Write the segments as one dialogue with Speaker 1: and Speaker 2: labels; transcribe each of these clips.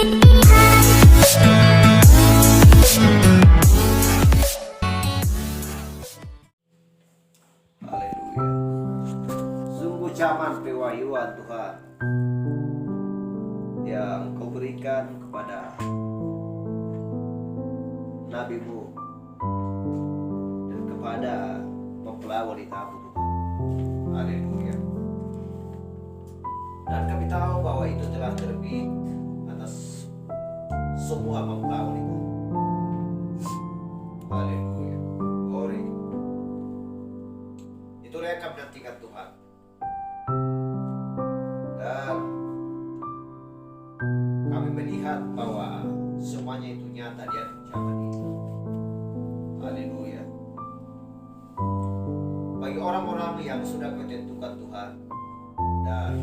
Speaker 1: Haleluya. Sungguh zaman pewahyuan Tuhan yang Kau berikan kepada nabimu dan kepada mempelai wanitamu Tuhan. Haleluya. Dan kami tahu bahwa itu telah terbit atas semua mempelai wanita. Haleluya. Glory. Itulah yang kami nantikan Tuhan. Dan kami melihat bahwa semuanya itu nyata di zaman ini. Haleluya. Bagi orang-orang yang sudah Kau tentukan Tuhan, dan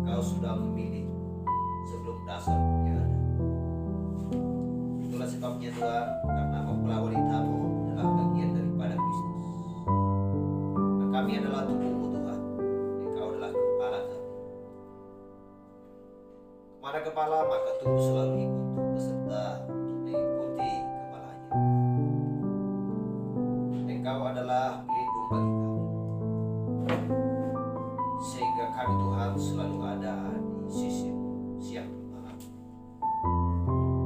Speaker 1: Engkau sudah memilih sebelum dasar dunia ada. Itulah sebabnya Tuhan, karena mempelai wanitamu adalah bagian daripada Kristus. Dan kami adalah tubuhmu Tuhan. Engkau adalah kepala kami. Kemana kepala, maka tubuh selalu ikut beserta untuk mengikuti kepalanya. Engkau adalah pelindung bagi kami, sehingga kami Tuhan selalu ada di sisimu siang dan malam.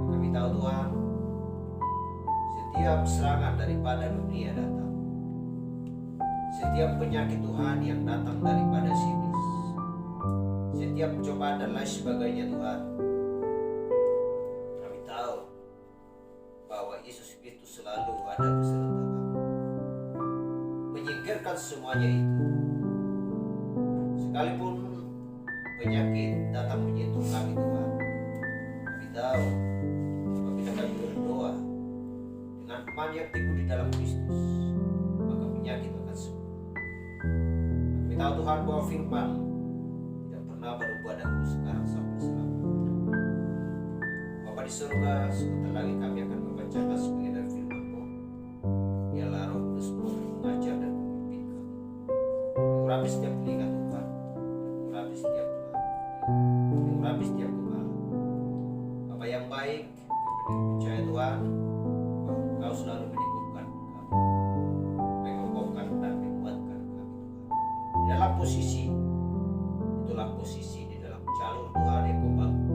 Speaker 1: Dan kami tahu Tuhan, setiap serangan daripada dunia datang, setiap penyakit Tuhan yang datang daripada iblis, setiap cobaan dan lain sebagainya Tuhan, kami tahu bahwa Yesus Kristus selalu ada beserta kami, menyingkirkan semuanya itu. Sekalipun penyakit datang menyentuh kami Tuhan, kami tahu apabila kami berdoa dengan iman yang teguh di dalam Kristus, maka penyakit akan sembuh. Kami tahu Tuhan bahwa firman tidak pernah berubah dahulu, sekarang sampai selamanya. Bapa di surga, sebentar lagi kami akan membacakan sebagian dari firman-Mu. Biarlah Roh Kudus-Mu mengajar dan memimpin kami, mengurapi setiap telinga Tuhan, mengurapi setiap Tuhan, mengurapi setiap kepala. Bapa yang baik, kami percaya Tuhan bahwa Engkau selalu menyembuhkan kami, mengokohkan dan menguatkan kami Tuhan. Di dalam posisi, itulah posisi di dalam jalur Tuhan yang Kau bangun,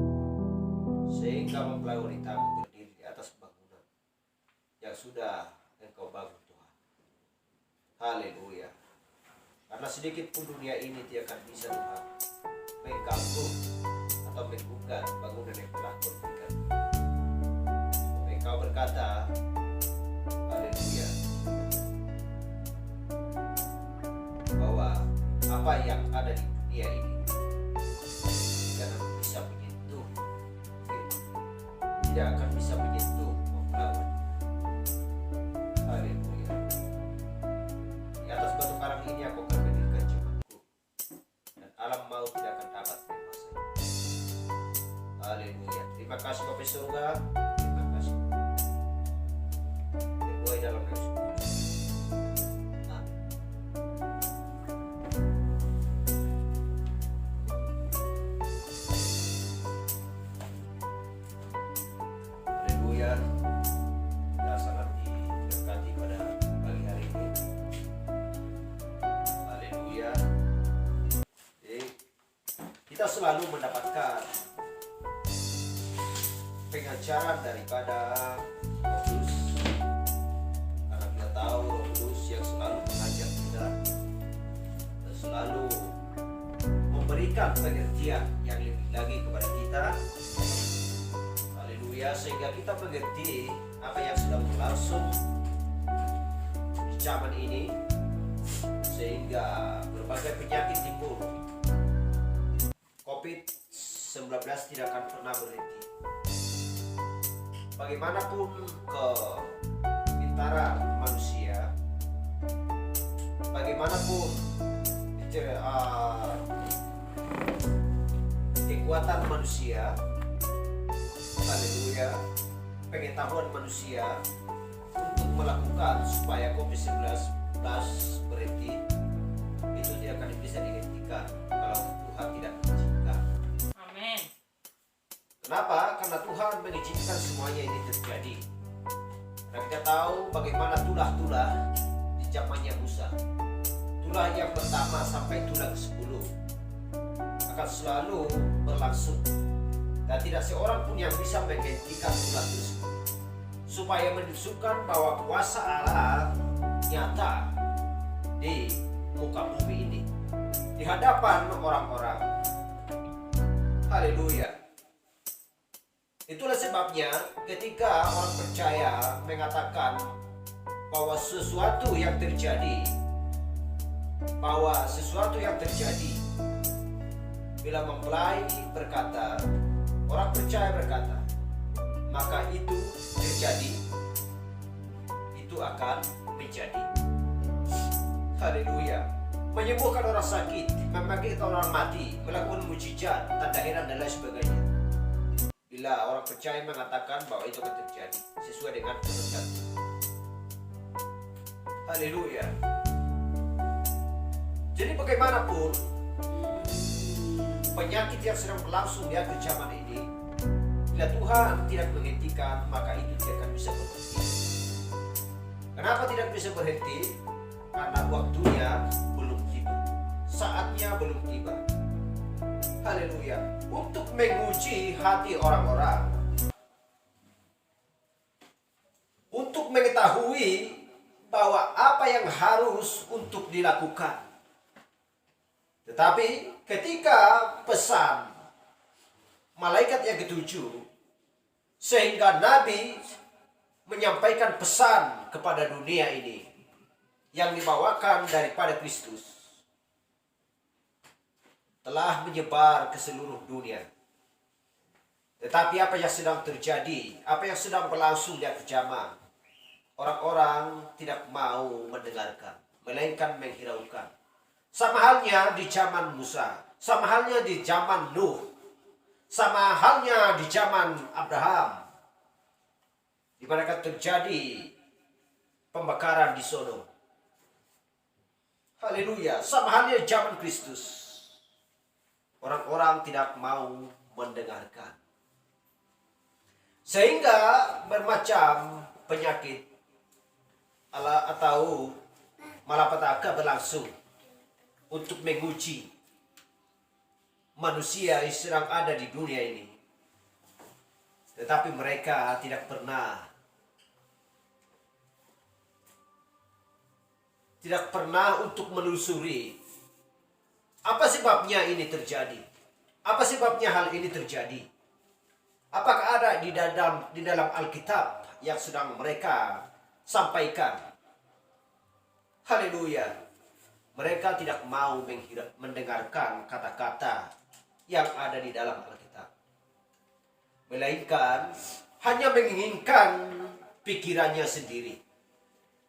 Speaker 1: sehingga mempelai wanitamu berdiri di atas bangunan yang sudah Engkau bangun Tuhan. Haleluya. Karena sedikit pun dunia ini tidak akan bisa Tuhan mengganggu atau menggugat bangunan yang telah Kau berikan. Engkau berkata, haleluya, bahwa apa yang ada di dunia ini tidak akan bisa menyentuh firman, tidak akan bisa menyentuh mempelai. Haleluya. Di atas batu karang ini aku akan mendirikan jemaatku, dan alam maut tidak akan dapat menguasai. Haleluya. Terima kasih Bapa surga. Terima kasih. Berdoa dalam nama Yesus. Amin. Haleluya. Kita sangat diberkati pada pagi hari ini. Haleluya. Jadi, kita selalu mendapatkan pengajaran daripada Roh Kudus, karena kita tahu Roh Kudus yang selalu mengajar kita dan selalu memberikan pengertian yang lebih lagi kepada kita. Haleluya. Sehingga kita mengerti apa yang sedang berlangsung di zaman ini, sehingga berbagai penyakit timbul. COVID-19 tidak akan pernah berhenti. Bagaimanapun kepintaran manusia, bagaimanapun kekuatan manusia, haleluya, pengetahuan manusia untuk melakukan supaya COVID-19 berhenti, itu tidak akan bisa dihentikan kalau Tuhan tidak mengizinkan.
Speaker 2: Amin.
Speaker 1: Kenapa? Karena Tuhan mengizinkan semuanya ini terjadi. Karena kita tahu bagaimana tulah-tulah di zamannya Musa. Tulah yang pertama sampai tulah ke-10 akan selalu berlangsung. Dan tidak seorang pun yang bisa menghentikan tulah tersebut. Supaya menunjukkan bahwa kuasa Allah nyata di muka bumi ini. Di hadapan orang-orang. Haleluya. Itulah sebabnya ketika orang percaya mengatakan bahwa sesuatu yang terjadi, bila mempelai berkata, orang percaya berkata, maka itu terjadi, itu akan menjadi. Haleluya. Menyembuhkan orang sakit, membangkitkan orang mati, melakukan mujizat, tanda heran dan lain sebagainya. Bila orang percaya mengatakan bahwa itu akan terjadi sesuai dengan kehendak. Haleluya. Jadi bagaimanapun penyakit yang sedang berlangsung di akhir zaman ini, bila Tuhan tidak menghentikan, maka itu tidak akan bisa berhenti. Kenapa tidak bisa berhenti? Karena waktunya belum tiba, saatnya belum tiba. Haleluya. Untuk menguji hati orang-orang, untuk mengetahui bahwa apa yang harus untuk dilakukan. Tetapi ketika pesan malaikat yang ketujuh, sehingga Nabi menyampaikan pesan kepada dunia ini yang dibawakan daripada Kristus, telah menyebar ke seluruh dunia. Tetapi apa yang sedang terjadi, apa yang sedang berlangsung di akhir zaman, orang-orang tidak mau mendengarkan, melainkan menghiraukan. Sama halnya di zaman Musa, sama halnya di zaman Nuh, sama halnya di zaman Abraham, di mana terjadi pembakaran di Sodom. Haleluya. Sama halnya di zaman Kristus. Orang-orang tidak mau mendengarkan. Sehingga bermacam penyakit atau malapetaka berlangsung untuk menguji manusia yang sedang ada di dunia ini. Tetapi mereka tidak pernah untuk menelusuri apa sebabnya ini terjadi? Apa sebabnya hal ini terjadi? Apakah ada di dalam Alkitab yang sedang mereka sampaikan? Haleluya. Mereka tidak mau mendengarkan kata-kata yang ada di dalam Alkitab. Melainkan hanya menginginkan pikirannya sendiri.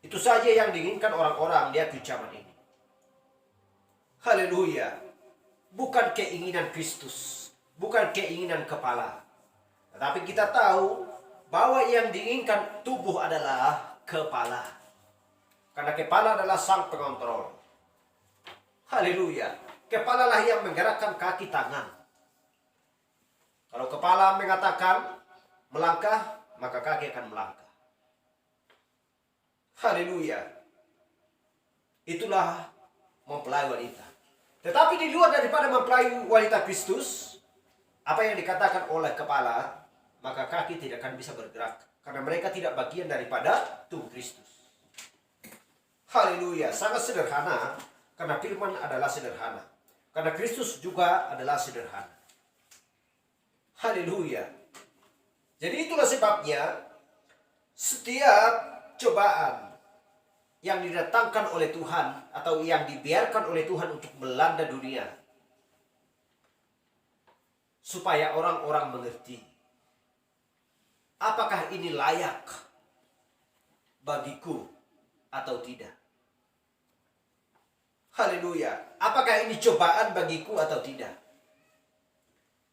Speaker 1: Itu saja yang diinginkan orang-orang di akhir zaman ini. Haleluya. Bukan keinginan Kristus, bukan keinginan kepala. Tetapi kita tahu bahwa yang diinginkan tubuh adalah kepala. Karena kepala adalah sang pengontrol. Haleluya. Kepala lah yang menggerakkan kaki tangan. Kalau kepala mengatakan melangkah, maka kaki akan melangkah. Haleluya. Itulah mempelai wanita. Tetapi di luar daripada mempelai wanita Kristus, apa yang dikatakan oleh kepala, maka kaki tidak akan bisa bergerak. Karena mereka tidak bagian daripada tubuh Kristus. Haleluya. Sangat sederhana. Karena firman adalah sederhana. Karena Kristus juga adalah sederhana. Haleluya. Jadi itulah sebabnya setiap cobaan yang didatangkan oleh Tuhan atau yang dibiarkan oleh Tuhan untuk melanda dunia, supaya orang-orang mengerti apakah ini layak bagiku atau tidak. Haleluya. Apakah ini cobaan bagiku atau tidak?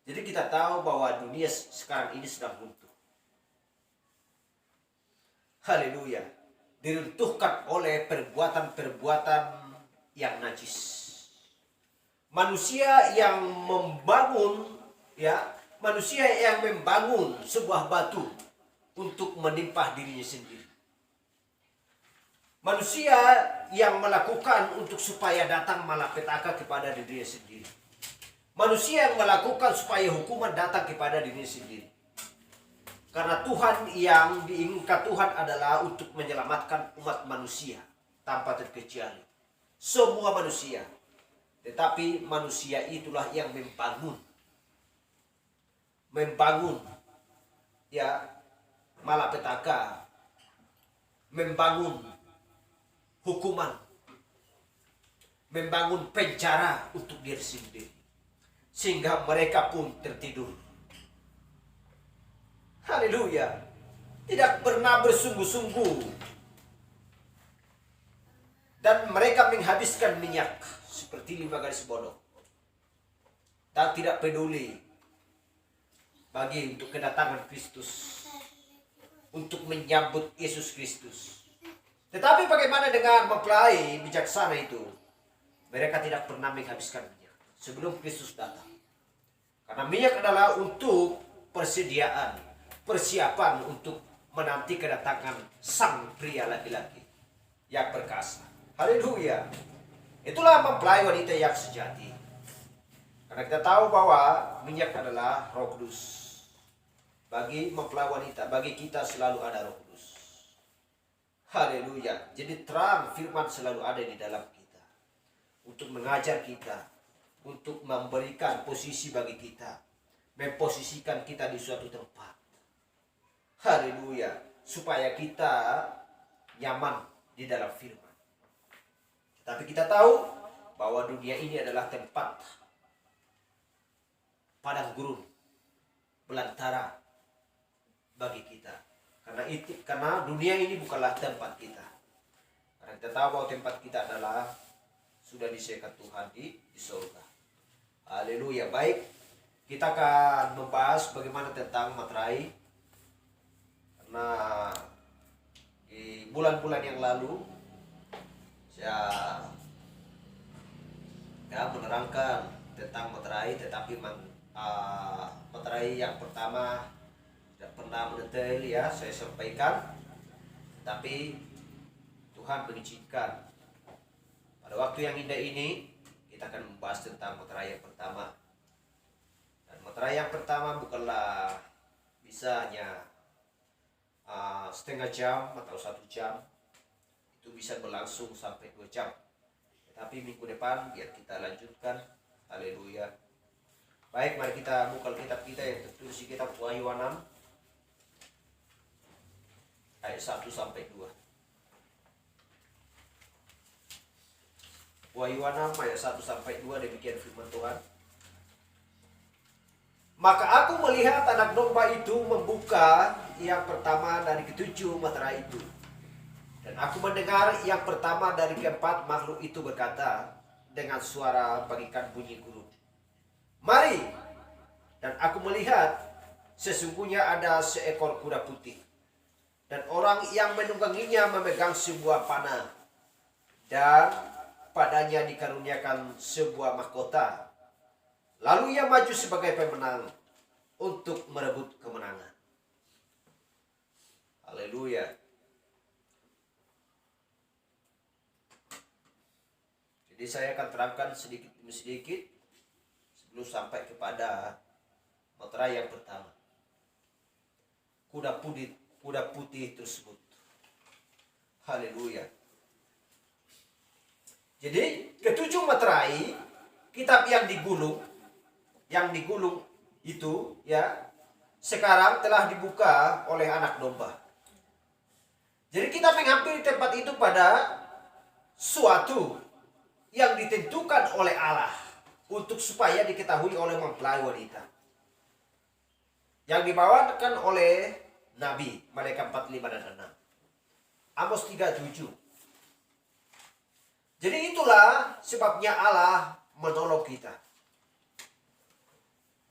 Speaker 1: Jadi kita tahu bahwa dunia sekarang ini sedang runtuh. Haleluya. Diruntuhkan oleh perbuatan-perbuatan yang najis. Manusia yang membangun manusia yang membangun sebuah batu untuk menimpa dirinya sendiri. Manusia yang melakukan untuk supaya datang malapetaka kepada dirinya sendiri. Manusia yang melakukan supaya hukuman datang kepada dirinya sendiri. Karena Tuhan yang diinginkan Tuhan adalah untuk menyelamatkan umat manusia tanpa terkecuali. Semua manusia. Tetapi manusia itulah yang membangun ya malapetaka, membangun hukuman, membangun penjara untuk diri sendiri, sehingga mereka pun tertidur. Haleluya. Tidak pernah bersungguh-sungguh, dan mereka menghabiskan minyak seperti 5 garis bodong, dan tidak peduli bagi untuk kedatangan Kristus, untuk menyambut Yesus Kristus. Tetapi bagaimana dengan mempelai bijaksana itu? Mereka tidak pernah menghabiskan minyak sebelum Kristus datang. Karena minyak adalah untuk persiapan untuk menanti kedatangan sang pria laki-laki yang perkasa. Haleluya. Itulah mempelai wanita yang sejati. Karena kita tahu bahwa minyak adalah Roh Kudus. Bagi mempelai wanita, bagi kita selalu ada Roh Kudus. Haleluya. Jadi terang firman selalu ada di dalam kita, untuk mengajar kita, untuk memberikan posisi bagi kita, memposisikan kita di suatu tempat. Haleluya. Supaya kita nyaman di dalam firman. Tapi kita tahu bahwa dunia ini adalah tempat padang gurun, belantara bagi kita. Karena dunia ini bukanlah tempat kita. Karena kita tahu bahwa tempat kita adalah sudah disediakan Tuhan di surga. Haleluya. Baik, kita akan membahas bagaimana tentang materai. Karena di bulan-bulan yang lalu saya menerangkan tentang materai, tetapi materai yang pertama tidak pernah mendetail ya saya sampaikan, tapi Tuhan mengizinkan pada waktu yang indah ini kita akan membahas tentang materai yang pertama. Dan materai yang pertama bukanlah bisa hanya setengah jam atau 1 jam, itu bisa berlangsung sampai 2 jam. Tetapi minggu depan biar kita lanjutkan. Haleluya. Baik, mari kita buka kitab kita yang tertulis di kitab Wahyu 6 ayat 1 sampai 2. Wahyu 6 ayat 1 sampai 2, demikian firman Tuhan. Maka aku melihat anak domba itu membuka yang pertama dari ketujuh materai itu. Dan aku mendengar yang pertama dari keempat makhluk itu berkata dengan suara bagikan bunyi gurun, "Mari!" Dan aku melihat sesungguhnya ada seekor kuda putih, dan orang yang menungganginya memegang sebuah panah, dan padanya dikaruniakan sebuah mahkota. Lalu ia maju sebagai pemenang untuk merebut kemenangan. Haleluya. Jadi saya akan terangkan sedikit demi sedikit sebelum sampai kepada materai yang pertama. Kuda putih tersebut. Haleluya. Jadi ketujuh materai kitab yang digulung itu ya sekarang telah dibuka oleh anak domba. Jadi kita menghampiri tempat itu pada suatu yang ditentukan oleh Allah untuk supaya diketahui oleh mempelai wanita, yang dibawakan oleh Nabi Malaikat 45 dan 6. Amos 3:7. Jadi itulah sebabnya Allah menolong kita.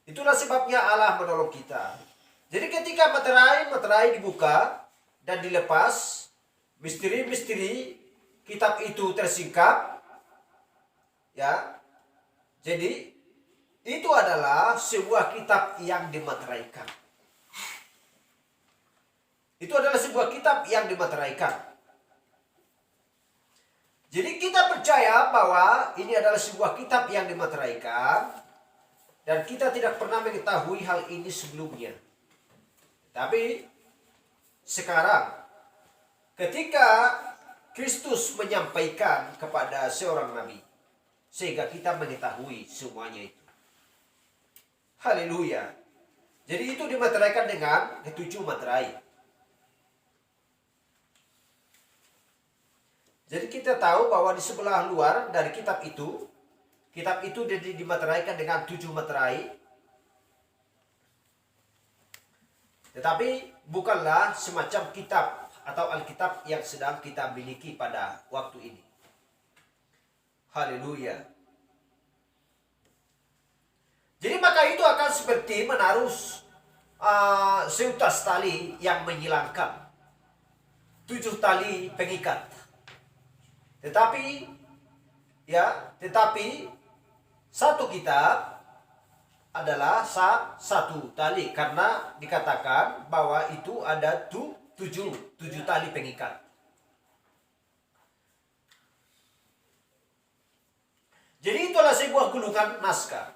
Speaker 1: Itulah sebabnya Allah menolong kita. Jadi ketika materai dibuka dan dilepas, misteri-misteri kitab itu tersingkap. Ya. Jadi itu adalah sebuah kitab yang dimateraikan. Itu adalah sebuah kitab yang dimateraikan. Jadi kita percaya bahwa ini adalah sebuah kitab yang dimateraikan dan kita tidak pernah mengetahui hal ini sebelumnya. Tapi sekarang ketika Kristus menyampaikan kepada seorang nabi, sehingga kita mengetahui semuanya itu. Haleluya. Jadi itu dimateraikan dengan ketujuh materai. Jadi kita tahu bahwa di sebelah luar dari kitab itu dimateraikan dengan 7 materai. Tetapi bukanlah semacam kitab atau Alkitab yang sedang kita miliki pada waktu ini. Haleluya. Jadi maka itu akan seperti menaruh seutas tali yang menyilangkan 7 tali pengikat. Tetapi satu kitab adalah satu tali, karena dikatakan bahwa itu ada tujuh tali pengikat. Jadi itulah sebuah gulungan naskah.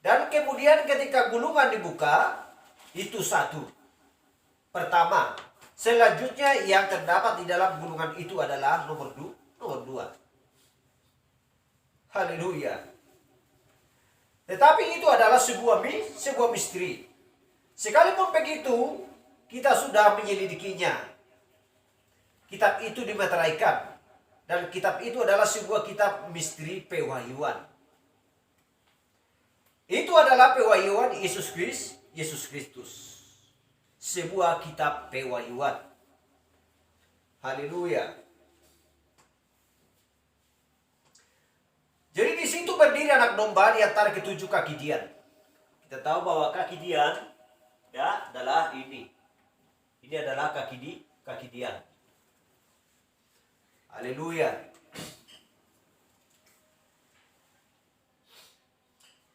Speaker 1: Dan kemudian ketika gulungan dibuka, itu satu. Pertama. Selanjutnya yang terdapat di dalam gulungan itu adalah nomor 2. Haleluya. Tetapi itu adalah sebuah misteri. Sekalipun begitu, kita sudah menyelidikinya. Kitab itu dimateraikan. Dan kitab itu adalah sebuah kitab misteri pewahyuan. Itu adalah pewahyuan Yesus Kristus. Sebuah kitab pewahyuan. Haleluya. Jadi di situ berdiri anak domba di antara ketujuh kaki dian. Kita tahu bahwa kaki dian adalah ini. Ini adalah kaki dian. Haleluya.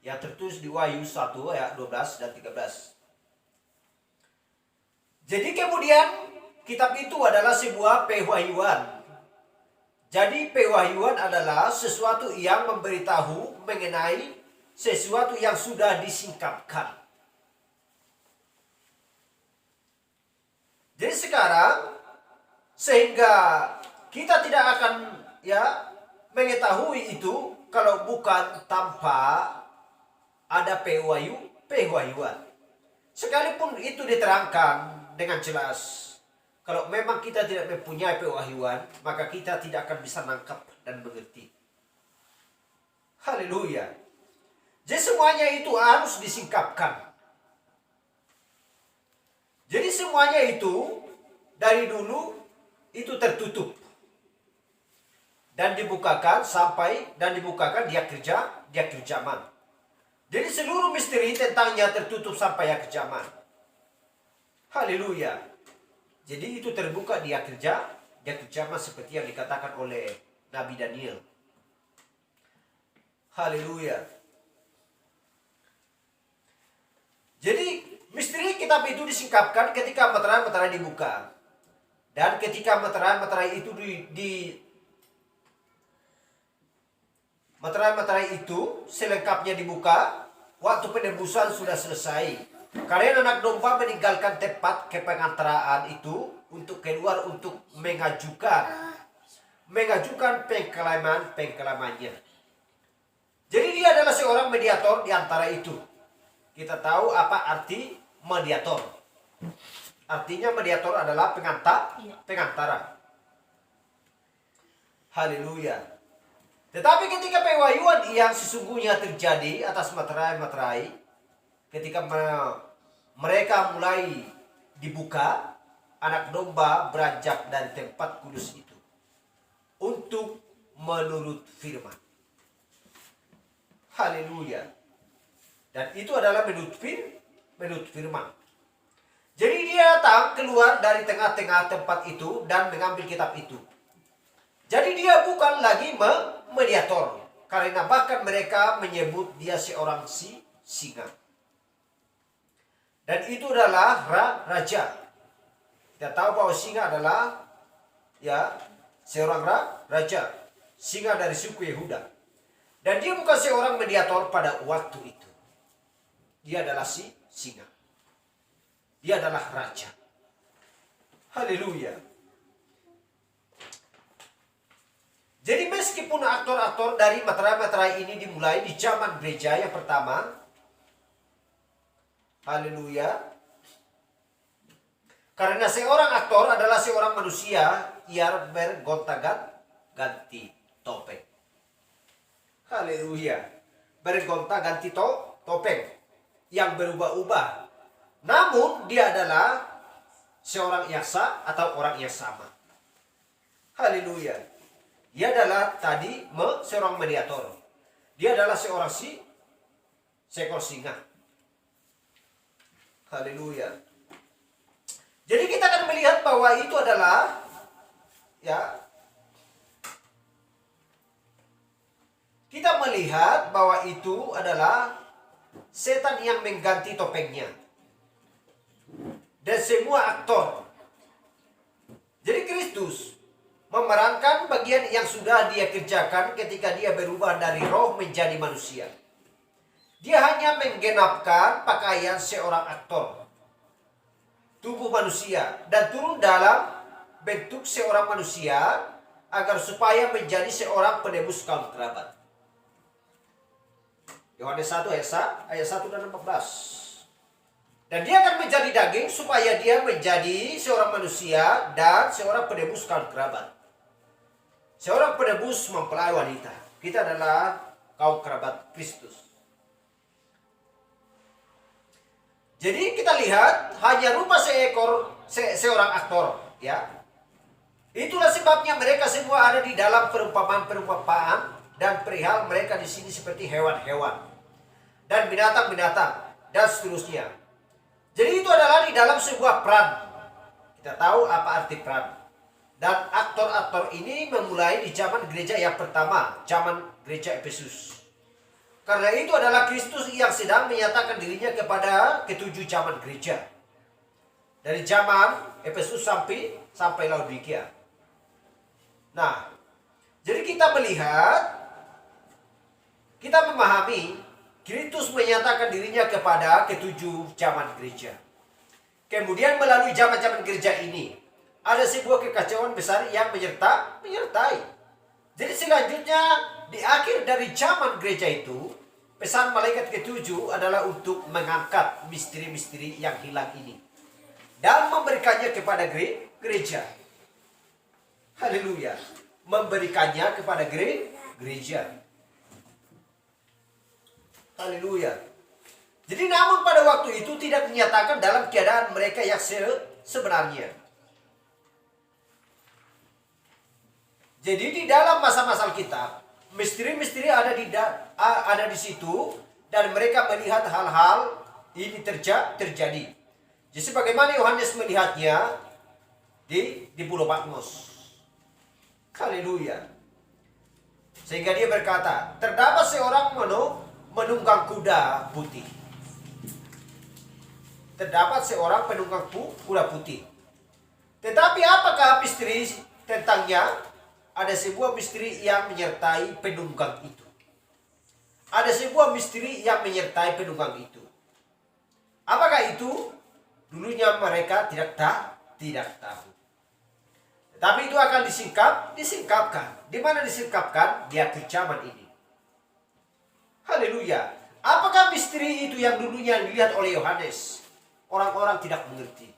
Speaker 1: Yang tertulis di Wahyu 1 ayat 12 dan 13. Jadi kemudian kitab itu adalah sebuah pewahyuan. Jadi pewahyuan adalah sesuatu yang memberitahu mengenai sesuatu yang sudah disingkapkan. Jadi sekarang sehingga kita tidak akan mengetahui itu kalau bukan tanpa ada pewahyuan. Sekalipun itu diterangkan dengan jelas, kalau memang kita tidak mempunyai pewahyuan, maka kita tidak akan bisa nangkap dan mengerti. Haleluya. Jadi semuanya itu harus disingkapkan. Jadi semuanya itu dari dulu itu tertutup dan dibukakan di akhir zaman. Jadi seluruh misteri tentangnya tertutup sampai akhir zaman. Haleluya. Jadi itu terbuka di akhir zaman seperti yang dikatakan oleh Nabi Daniel. Haleluya. Jadi misteri kitab itu disingkapkan ketika meterai-meterai dibuka. Dan ketika meterai-meterai itu meterai-meterai itu selengkapnya dibuka, waktu penebusan sudah selesai. Kalian anak domba meninggalkan tempat kepengantaraan itu untuk keluar untuk mengajukan pengklamannya. Jadi dia adalah seorang mediator di antara itu. Kita tahu apa arti mediator. Artinya mediator adalah pengantara. Haleluya. Tetapi ketika pewahyuan yang sesungguhnya terjadi atas materai-materai, ketika mereka mulai dibuka, anak domba beranjak dari tempat kudus itu untuk menurut firman. Haleluya. Dan itu adalah menurut firman. Jadi dia datang keluar dari tengah-tengah tempat itu dan mengambil kitab itu. Jadi dia bukan lagi mediator, Karena bahkan mereka menyebut dia seorang singa. Dan itu adalah raja. Kita tahu bahwa singa adalah seorang raja. Singa dari suku Yehuda. Dan dia bukan seorang mediator pada waktu itu. Dia adalah singa. Dia adalah raja. Haleluya. Jadi meskipun aktor-aktor dari materai-materai ini dimulai di zaman gereja yang pertama. Haleluya. Karena seorang aktor adalah seorang manusia yang bergonta-ganti topeng. Haleluya. Bergonta-ganti topeng yang berubah-ubah. Namun dia adalah seorang yang sah atau orang yang sama. Haleluya. Dia adalah tadi seorang mediator. Dia adalah seorang seekor singa. Haleluya. Jadi kita akan melihat bahwa itu adalah kita melihat bahwa itu adalah setan yang mengganti topengnya. Dan semua aktor. Jadi Kristus memerankan bagian yang sudah dia kerjakan ketika dia berubah dari roh menjadi manusia. Dia hanya menggenapkan pakaian seorang aktor. Tubuh manusia. Dan turun dalam bentuk seorang manusia agar supaya menjadi seorang penebus kaum kerabat. Yohanes 1 ayat 1 dan 14. Dan dia akan menjadi daging supaya dia menjadi seorang manusia dan seorang penebus kaum kerabat. Seorang penebus mempelai wanita. Kita adalah kaum kerabat Kristus. Jadi kita lihat hanya rupa seorang aktor, ya. Itulah sebabnya mereka semua ada di dalam perumpamaan dan perihal mereka di sini seperti hewan-hewan dan binatang-binatang dan seterusnya. Jadi itu adalah di dalam sebuah peran. Kita tahu apa arti peran. Dan aktor-aktor ini memulai di zaman gereja yang pertama, zaman gereja Efesus. Karena itu adalah Kristus yang sedang menyatakan dirinya kepada ketujuh zaman gereja. Dari zaman Efesus sampai Laodikia. Nah, jadi kita melihat, kita memahami Kristus menyatakan dirinya kepada ketujuh zaman gereja. Kemudian melalui zaman-zaman gereja ini, ada sebuah kekacauan besar yang menyertai. Jadi selanjutnya, di akhir dari zaman gereja itu, pesan malaikat ketujuh adalah untuk mengangkat misteri-misteri yang hilang ini. Dan memberikannya kepada gereja. Haleluya. Memberikannya kepada gereja. Haleluya. Jadi namun pada waktu itu tidak dinyatakan dalam keadaan mereka yang sebenarnya. Jadi di dalam masa-masa Alkitab, misteri-misteri ada di situ dan mereka melihat hal-hal ini terjadi. Jadi sebagaimana Yohanes melihatnya di Pulau Patmos. Haleluya. Sehingga dia berkata, terdapat seorang menunggang kuda putih. Terdapat seorang penunggang kuda putih. Tetapi apakah misteri tentangnya? Ada sebuah misteri yang menyertai penunggang itu. Ada sebuah misteri yang menyertai penunggang itu. Apakah itu? Dulunya mereka tidak tahu. Tetapi itu akan disingkapkan. Di mana disingkapkan? Di akhir zaman ini. Haleluya. Apakah misteri itu yang dulunya dilihat oleh Yohanes? Orang-orang tidak mengerti.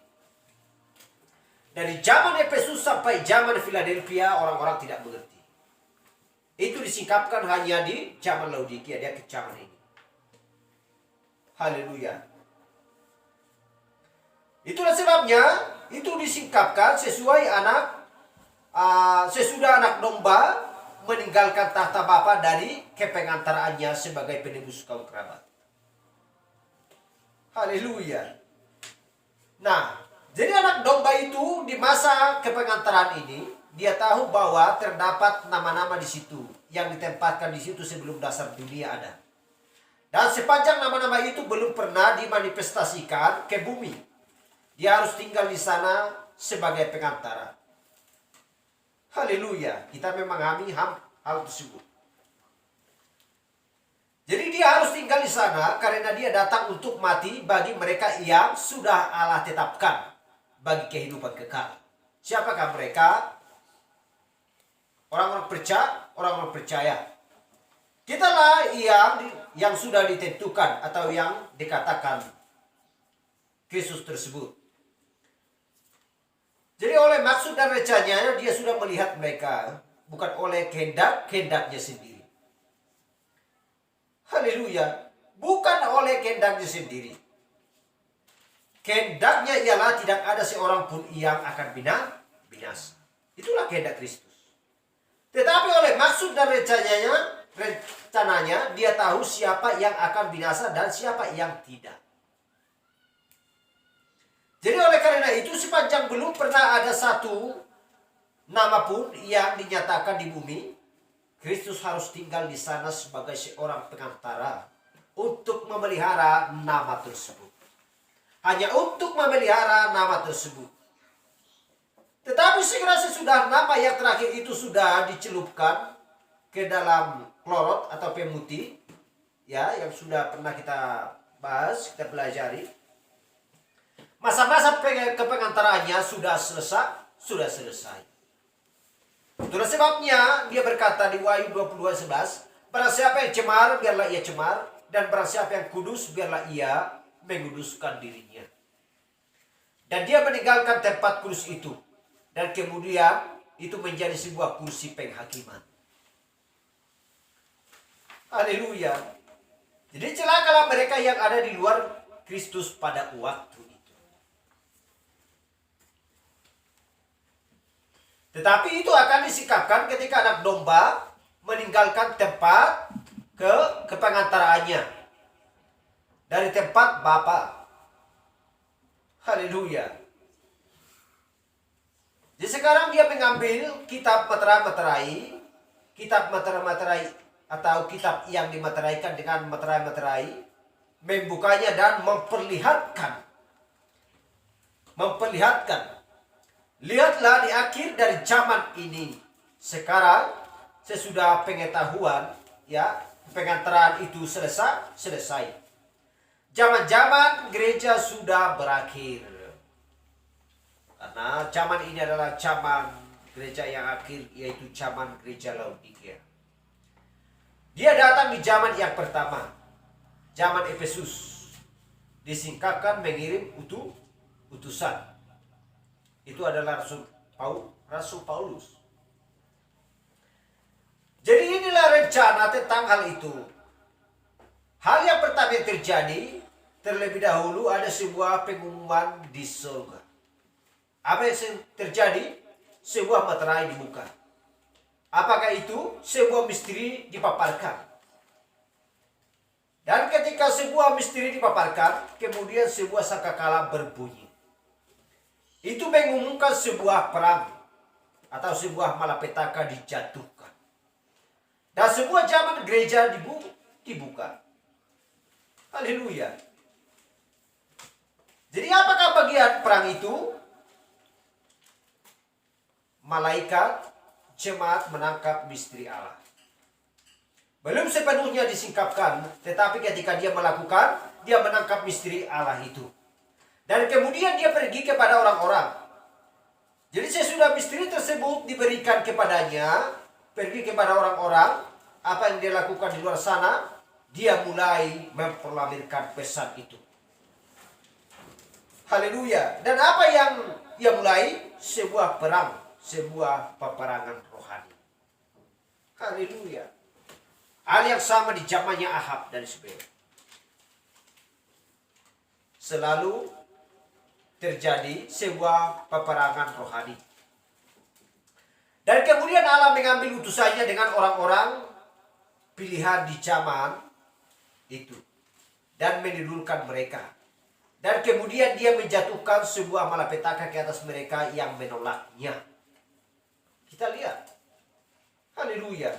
Speaker 1: Dari zaman Efesus sampai zaman Philadelphia, orang-orang tidak mengerti. Itu disingkapkan hanya di zaman Laodikia, dia ke zaman ini. Haleluya. Itulah sebabnya itu disingkapkan sesudah anak domba meninggalkan tahta Bapa dari kepengantaraannya sebagai penebus kaum kerabat. Haleluya. Nah, jadi anak domba itu di masa kepengantaran ini, dia tahu bahwa terdapat nama-nama di situ. yang ditempatkan di situ sebelum dasar dunia ada. Dan sepanjang nama-nama itu belum pernah dimanifestasikan ke bumi, dia harus tinggal di sana sebagai pengantara. Haleluya, kita memahami hal tersebut. Jadi dia harus tinggal di sana karena dia datang untuk mati bagi mereka yang sudah Allah tetapkan bagi kehidupan kekal. Siapakah mereka? Orang-orang percaya. Kitalah yang sudah ditentukan atau yang dikatakan Kristus tersebut. Jadi oleh maksud dan rencananya dia sudah melihat mereka, bukan oleh kehendaknya sendiri. Haleluya, bukan oleh kehendaknya sendiri. Kehendaknya ialah tidak ada seorang pun yang akan binasa. Itulah kehendak Kristus. Tetapi oleh maksud dan rencananya dia tahu siapa yang akan binasa dan siapa yang tidak. Jadi oleh karena itu sepanjang belum pernah ada satu nama pun yang dinyatakan di bumi, Kristus harus tinggal di sana sebagai seorang pengantara untuk memelihara nama tersebut. Hanya untuk memelihara nama tersebut. Tetapi segera sesudah nama yang terakhir itu sudah dicelupkan ke dalam klorot atau pemutih, ya, yang sudah pernah kita bahas, kita pelajari. Masa-masa kepengantaraannya sudah selesai. Itulah sebabnya dia berkata di Wahyu 22:11, barang siapa yang cemar, biarlah ia cemar, dan barang siapa yang kudus, biarlah ia menguduskan dirinya. Dan dia meninggalkan tempat kudus itu. Dan kemudian itu menjadi sebuah kursi penghakiman. Haleluya. Jadi celakalah mereka yang ada di luar Kristus pada waktu itu. Tetapi itu akan disikapkan ketika anak domba meninggalkan tempat kepengantaraannya dari tempat Bapa. Haleluya. Jadi sekarang dia mengambil kitab meterai atau kitab yang dimeteraikan dengan meterai, membukanya dan memperlihatkan. Lihatlah di akhir dari zaman ini. Sekarang sesudah pengetahuan, ya, pengantaran itu selesai. Zaman-zaman gereja sudah berakhir. Karena zaman ini adalah zaman gereja yang akhir, yaitu zaman gereja Laodikia. Dia datang di zaman yang pertama, zaman Efesus. Disingkatkan mengirim utusan. Itu adalah Rasul Paulus. Jadi inilah rencana tentang hal itu. Hal yang pertama yang terjadi, terlebih dahulu ada sebuah pengumuman di surga. Apa yang terjadi? Sebuah meterai dibuka. Apakah itu? Sebuah misteri dipaparkan. Dan ketika sebuah misteri dipaparkan, kemudian sebuah sangkakala berbunyi. Itu mengumumkan sebuah perang atau sebuah malapetaka dijatuhkan. Dan sebuah zaman gereja dibuka. Haleluya. Jadi apakah bagian perang itu? Malaikat jemaat menangkap misteri Allah. Belum sepenuhnya disingkapkan, tetapi ketika dia melakukan, dia menangkap misteri Allah itu. Dan kemudian dia pergi kepada orang-orang. Jadi sesudah misteri tersebut diberikan kepadanya, pergi kepada orang-orang, apa yang dia lakukan di luar sana, dia mulai memproklamirkan pesan itu. Haleluya. Dan apa yang dia mulai? Sebuah perang. Sebuah peperangan rohani. Haleluya. Hal yang sama di zamannya Ahab dan sebagainya. Selalu terjadi sebuah peperangan rohani. Dan kemudian Allah mengambil utusannya dengan orang-orang pilihan di zaman itu. Dan menidurkan mereka. Dan kemudian dia menjatuhkan sebuah malapetaka ke atas mereka yang menolaknya. Kita lihat. Haleluya.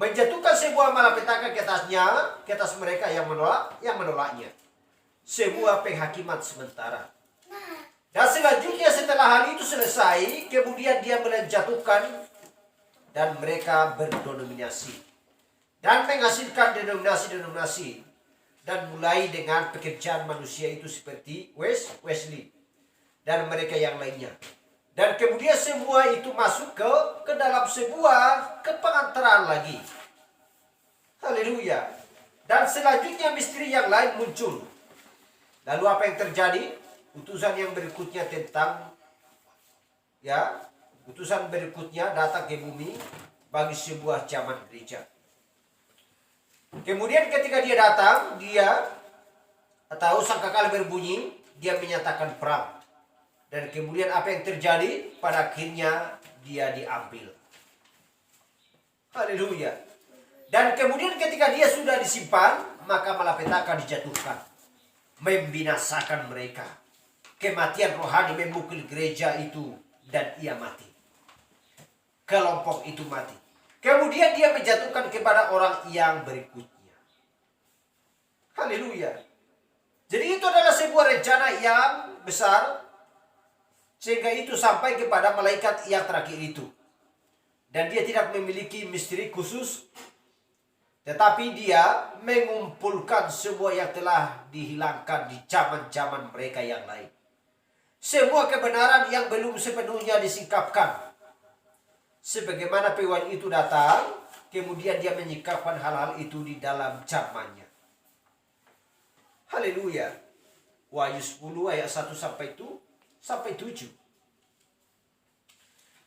Speaker 1: menjatuhkan sebuah malapetaka ke atasnya, ke atas mereka yang menolaknya. Sebuah penghakiman sementara. Dan selanjutnya setelah hal itu selesai, kemudian dia menjatuhkan dan mereka berdominasi dan menghasilkan denominasi-denominasi, dan mulai dengan pekerjaan manusia itu seperti Wesley dan mereka yang lainnya. Dan kemudian semua itu masuk ke dalam sebuah kepengantaran lagi. Haleluya. Dan selanjutnya misteri yang lain muncul. Lalu apa yang terjadi? Utusan yang berikutnya utusan berikutnya datang ke bumi bagi sebuah zaman gereja. Kemudian ketika dia datang, sangkakala berbunyi, dia menyatakan perang. Dan kemudian apa yang terjadi? Pada akhirnya dia diambil. Haleluya. Dan kemudian ketika dia sudah disimpan, maka malapetaka dijatuhkan, membinasakan mereka. Kematian rohani memukul gereja itu dan ia mati. Kelompok itu mati. Kemudian dia menjatuhkan kepada orang yang berikutnya. Haleluya. Jadi itu adalah sebuah rencana yang besar, sehingga itu sampai kepada malaikat yang terakhir itu. Dan dia tidak memiliki misteri khusus, tetapi dia mengumpulkan semua yang telah dihilangkan di zaman-zaman mereka yang lain. Semua kebenaran yang belum sepenuhnya disingkapkan. Sebagaimana pewahyuan itu datang, kemudian dia menyingkapkan hal-hal itu di dalam zamannya. Haleluya. Wahyu 10 ayat 1 sampai 7.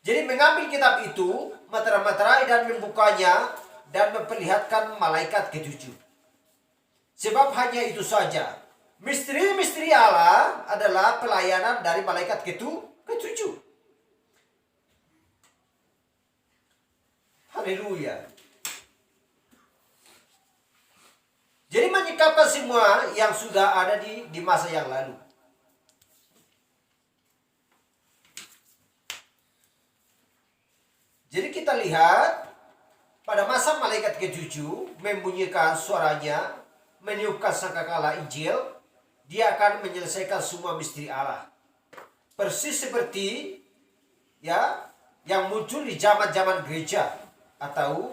Speaker 1: Jadi mengambil kitab itu, materai-materai dan membukanya dan memperlihatkan malaikat ketujuh. Sebab hanya itu saja. Misteri-misteri Allah adalah pelayanan dari malaikat ketujuh. Haleluya. Jadi menyingkapkan semua yang sudah ada di masa yang lalu. Jadi kita lihat pada masa malaikat ketujuh membunyikan suaranya, meniupkan sangkakala Injil, dia akan menyelesaikan semua misteri Allah. Persis seperti yang muncul di zaman-zaman gereja atau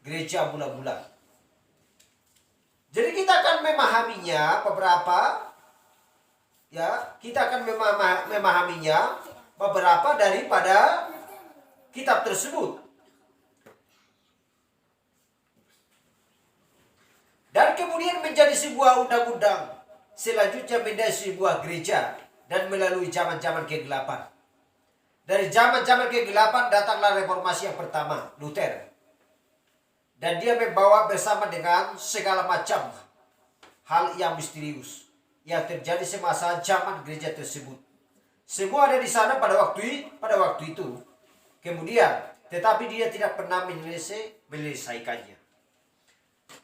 Speaker 1: gereja mula-mula. Jadi kita akan memahaminya beberapa daripada kitab tersebut. Dan kemudian menjadi sebuah undang-undang. Selanjutnya menjadi sebuah gereja. Dan melalui zaman-zaman kegelapan. Dari zaman-zaman kegelapan datanglah reformasi yang pertama, Luther. Dan dia membawa bersama dengan segala macam hal yang misterius yang terjadi semasa zaman gereja tersebut. Semua ada di sana pada waktu itu. Kemudian, tetapi dia tidak pernah menyelesaikannya.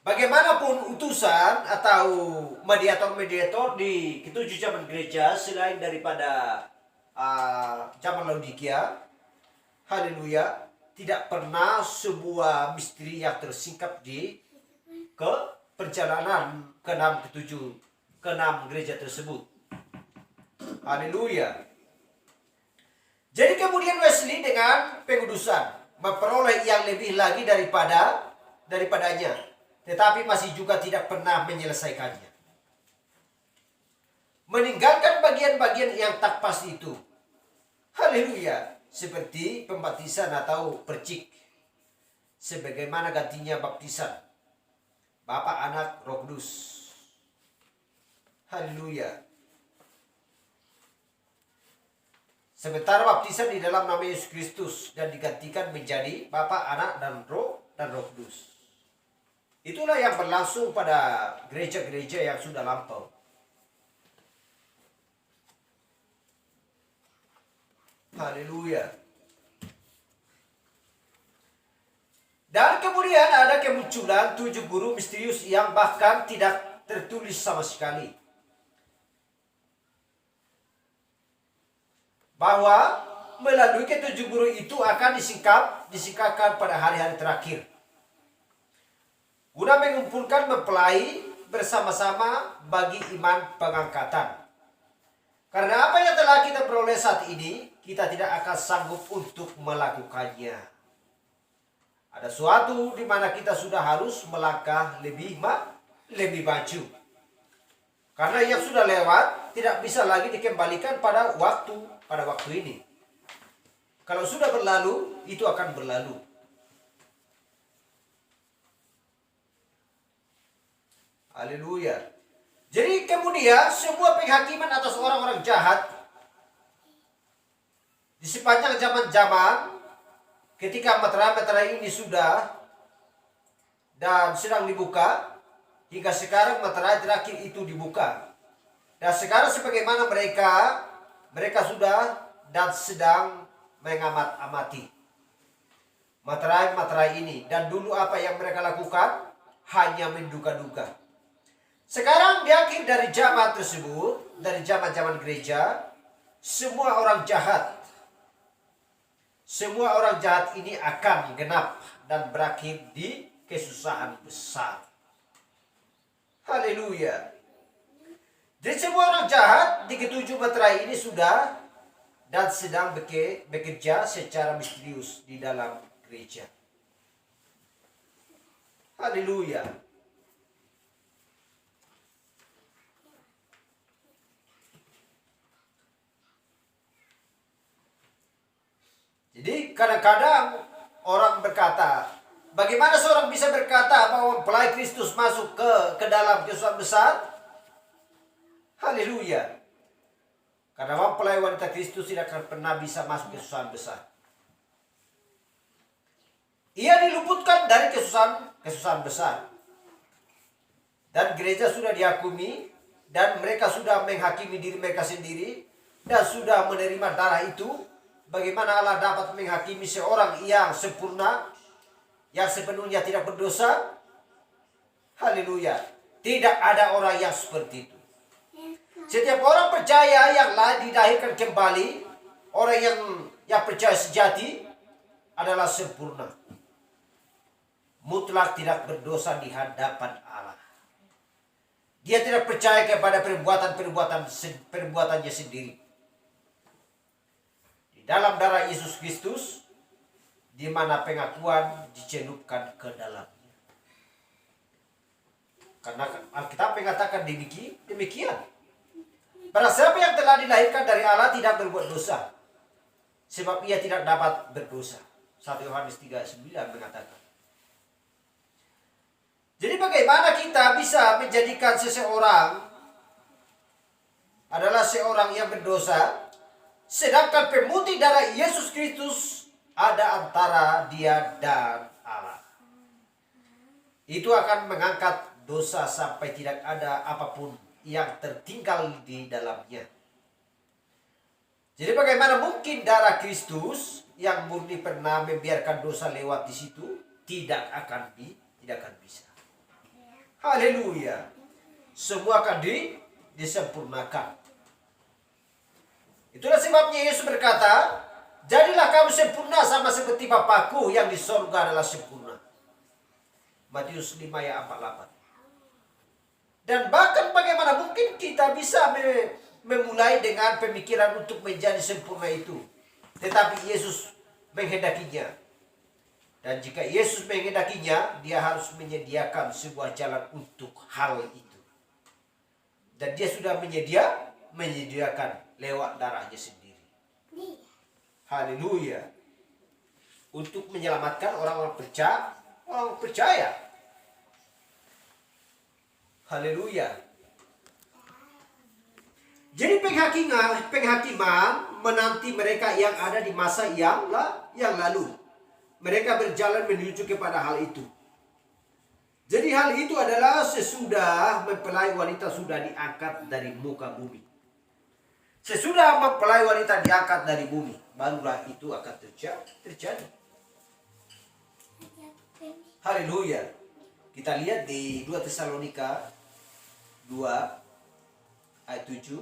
Speaker 1: Bagaimanapun utusan atau mediator-mediator di ketujuh zaman gereja selain daripada zaman Laodikia, haleluya, tidak pernah sebuah misteri yang tersingkap ke perjalanan ke-6 gereja tersebut. Haleluya. Jadi kemudian Wesley dengan pengudusan memperoleh yang lebih lagi daripadanya, tetapi masih juga tidak pernah menyelesaikannya. Meninggalkan bagian-bagian yang tak pasti itu. Haleluya. Seperti pembaptisan atau percik. Sebagaimana gantinya baptisan. Bapa, Anak, Roh Kudus. Haleluya. Sementara baptisan di dalam nama Yesus Kristus dan digantikan menjadi Bapa, Anak, dan Roh Kudus. Itulah yang berlangsung pada gereja-gereja yang sudah lampau. Haleluya. Dan kemudian ada kemunculan 7 guru misterius yang bahkan tidak tertulis sama sekali. Bahwa melalui ke-7 guru itu akan disingkapkan pada hari-hari terakhir. guna mengumpulkan mempelai bersama-sama bagi iman pengangkatan. Karena apa yang telah kita peroleh saat ini, kita tidak akan sanggup untuk melakukannya. Ada suatu di mana kita sudah harus melangkah lebih maju. Karena yang sudah lewat tidak bisa lagi dikembalikan pada waktu ini. Kalau sudah berlalu, itu akan berlalu. Haleluya. Jadi kemudian semua penghakiman atas orang-orang jahat di sepanjang zaman-zaman ketika meterai-meterai ini sudah dan sedang dibuka, hingga sekarang meterai terakhir itu dibuka. Dan sekarang sebagaimana mereka sudah dan sedang mengamat-amati materai-materai ini. Dan dulu apa yang mereka lakukan? Hanya menduga-duga. Sekarang di akhir dari zaman tersebut, dari zaman-zaman gereja, semua orang jahat ini akan genap dan berakhir di kesusahan besar. Haleluya. Jadi semua orang jahat di ketujuh meterai ini sudah dan sedang bekerja secara misterius di dalam gereja. Haleluya. Jadi kadang-kadang orang berkata, bagaimana seorang bisa berkata bahwa mempelai Kristus masuk ke dalam kesusahan besar? Haleluya. Karena mempelai wanita Kristus tidak akan pernah bisa masuk kesusahan besar. Ia diluputkan dari kesusahan besar. Dan gereja sudah dihakimi dan mereka sudah menghakimi diri mereka sendiri dan sudah menerima darah itu. Bagaimana Allah dapat menghakimi seorang yang sempurna, yang sepenuhnya tidak berdosa? Haleluya. Tidak ada orang yang seperti itu. Setiap orang percaya yang dilahirkan kembali, orang yang percaya sejati adalah sempurna. Mutlak tidak berdosa di hadapan Allah. Dia tidak percaya kepada perbuatannya sendiri. Dalam darah Yesus Kristus, di mana pengakuan dicelupkan ke dalamnya. Karena Alkitab mengatakan demikian. Barang siapa yang telah dilahirkan dari Allah tidak berbuat dosa, sebab ia tidak dapat berdosa. 1 Yohanes 3:9 mengatakan. Jadi bagaimana kita bisa menjadikan seseorang adalah seorang yang berdosa, sedangkan pemutih darah Yesus Kristus ada antara dia dan Allah. Itu akan mengangkat dosa sampai tidak ada apapun yang tertinggal di dalamnya. Jadi bagaimana mungkin darah Kristus yang murni pernah membiarkan dosa lewat di situ? Tidak akan bisa. Haleluya. Semua akan disempurnakan. Itulah sebabnya Yesus berkata, jadilah kamu sempurna sama seperti Bapakku yang di sorga adalah sempurna. Matius 5 ayat 48. Dan bahkan bagaimana mungkin kita bisa memulai dengan pemikiran untuk menjadi sempurna itu. Tetapi Yesus menghendakinya. Dan jika Yesus menghendakinya, dia harus menyediakan sebuah jalan untuk hal itu. Dan dia sudah menyediakan lewat darahnya sendiri. Haleluya. Untuk menyelamatkan orang-orang percaya. Haleluya. Jadi penghakiman menanti mereka yang ada di masa yang lalu. Mereka berjalan menuju kepada hal itu. Jadi hal itu adalah sesudah mempelai wanita sudah diangkat dari muka bumi. Sesudah mempelai wanita diangkat dari bumi, barulah itu akan terjadi. Haleluya. Kita lihat di 2 Tesalonika 2 ayat 7.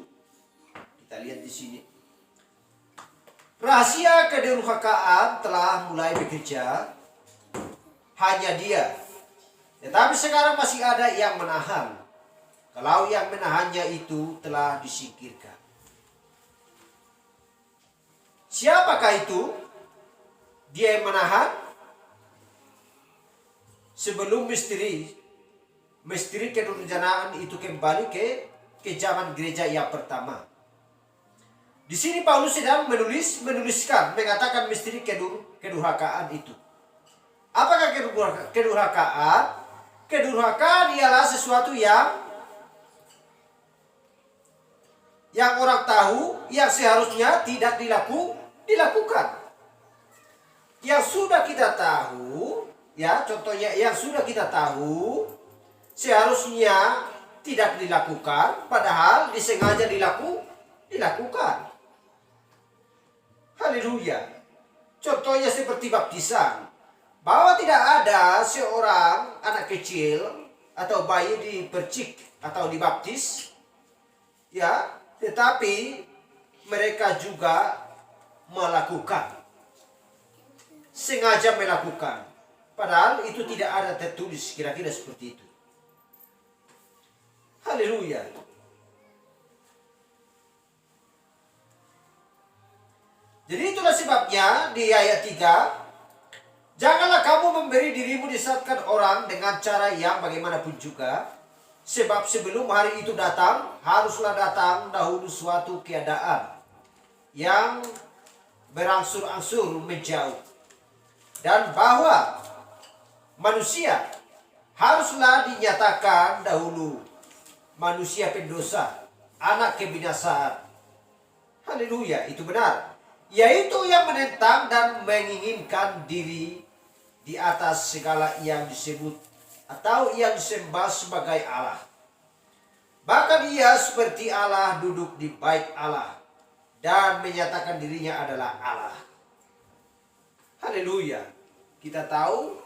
Speaker 1: Kita lihat di sini. Rahasia kedurhakaan telah mulai bekerja. Hanya dia Tetapi sekarang masih ada yang menahan. Kalau yang menahannya itu telah disingkirkan. Siapakah itu? Dia yang menahan sebelum misteri kedurjanaan itu kembali ke zaman gereja yang pertama. Di sini Paulus sedang menuliskan, mengatakan misteri kedurhakaan itu. Apakah kedurhakaan? Kedurhakaan ialah sesuatu yang orang tahu yang seharusnya tidak dilakukan. Yang sudah kita tahu, ya contohnya yang sudah kita tahu seharusnya tidak dilakukan, padahal disengaja dilakukan. Haleluya. Contohnya seperti baptisan. Bahwa tidak ada seorang anak kecil atau bayi dipercik atau dibaptis, ya, tetapi mereka juga melakukan, sengaja melakukan, padahal itu tidak ada tertulis kira-kira seperti itu. Haleluya. Jadi itulah sebabnya di ayat 3, janganlah kamu memberi dirimu disesatkan orang dengan cara yang bagaimanapun juga. Sebab sebelum hari itu datang, haruslah datang dahulu suatu keadaan yang berangsur-angsur menjauh. Dan bahwa manusia haruslah dinyatakan dahulu manusia pendosa, anak kebinasaan. Haleluya, itu benar. Yaitu yang menentang dan menginginkan diri di atas segala yang disebut atau yang disembah sebagai Allah. Bahkan ia seperti Allah duduk di bait Allah dan menyatakan dirinya adalah Allah. Haleluya. Kita tahu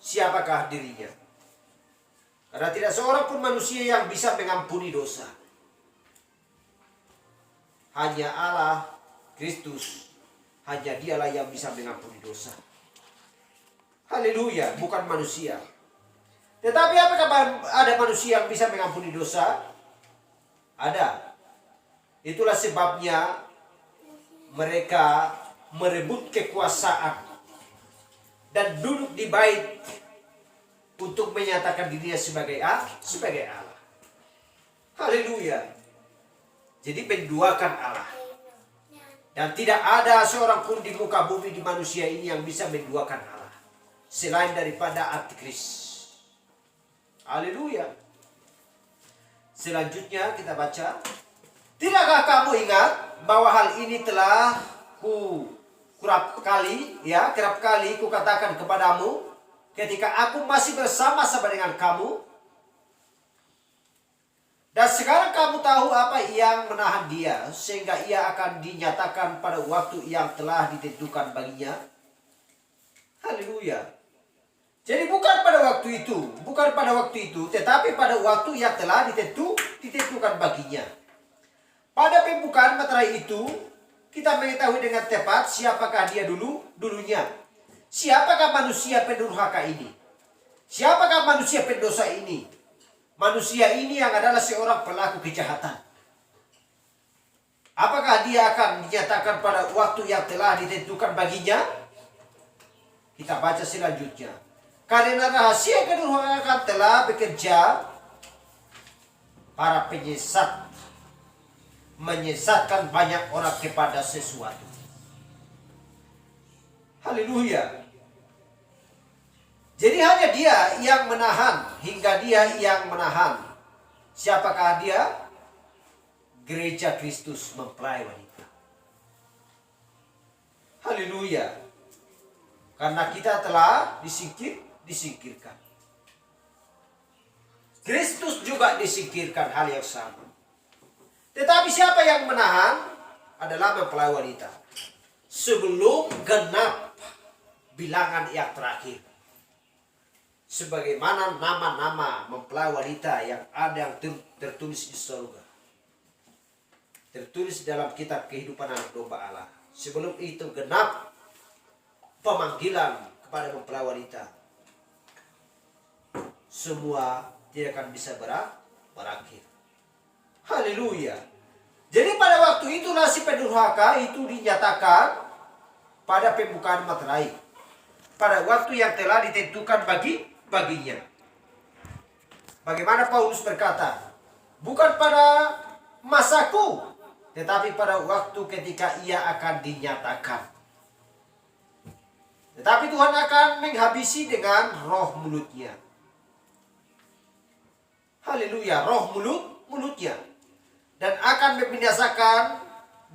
Speaker 1: siapakah dirinya. Karena tidak seorang pun manusia yang bisa mengampuni dosa. Hanya Allah, Kristus, hanya dialah yang bisa mengampuni dosa. Haleluya, bukan manusia. Tetapi apakah ada manusia yang bisa mengampuni dosa? Ada. Itulah sebabnya mereka merebut kekuasaan dan duduk di bait untuk menyatakan dirinya sebagai Allah. Haleluya. Jadi menduakan Allah. Dan tidak ada seorang pun di muka bumi di manusia ini yang bisa menduakan Allah selain daripada Antikris. Haleluya. Selanjutnya kita baca. Tidakkah kamu ingat bahwa hal ini telah kerap kali kukatakan kepadamu ketika aku masih bersama-sama dengan kamu? Dan sekarang kamu tahu apa yang menahan dia sehingga ia akan dinyatakan pada waktu yang telah ditentukan baginya. Haleluya. Jadi bukan pada waktu itu, tetapi pada waktu yang telah ditentukan baginya. Pada pembukaan materai itu, kita mengetahui dengan tepat siapakah dia dulunya. Siapakah manusia pendurhaka ini? Siapakah manusia pendosa ini? Manusia ini yang adalah seorang pelaku kejahatan. Apakah dia akan dinyatakan pada waktu yang telah ditentukan baginya? Kita baca selanjutnya. Karena rahasia kedurhakaan telah bekerja, para penyesat menyesatkan banyak orang kepada sesuatu. Haleluya. Jadi hanya dia yang menahan, hingga dia yang menahan. Siapakah dia? Gereja Kristus mempelai wanita. Haleluya. Karena kita telah disingkirkan. Kristus juga disingkirkan, hal yang sama. Tetapi siapa yang menahan adalah mempelai wanita. Sebelum genap bilangan yang terakhir. Sebagaimana nama-nama mempelai wanita yang ada yang tertulis di surga. Tertulis dalam kitab kehidupan anak domba Allah. Sebelum itu genap pemanggilan kepada mempelai wanita. semua tidak akan bisa berakhir. Haleluya. Jadi pada waktu itulah si pendurhaka itu dinyatakan pada pembukaan materai. Pada waktu yang telah ditentukan baginya. Bagaimana Paulus berkata, bukan pada masaku, tetapi pada waktu ketika ia akan dinyatakan. Tetapi Tuhan akan menghabisi dengan roh mulutnya. Haleluya, roh mulutnya. Dan akan membinasakan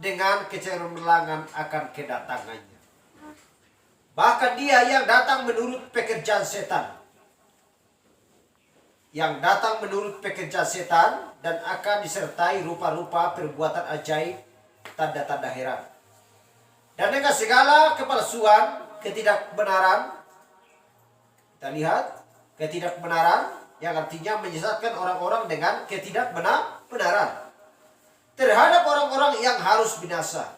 Speaker 1: dengan kecemerlangan akan kedatangannya. Bahkan dia yang datang menurut pekerjaan setan. Yang datang menurut pekerjaan setan dan akan disertai rupa-rupa perbuatan ajaib, tanda-tanda heran. Dan dengan segala kepalsuan, ketidakbenaran, kita lihat ketidakbenaran yang artinya menyesatkan orang-orang dengan ketidakbenaran terhadap orang-orang yang harus binasa.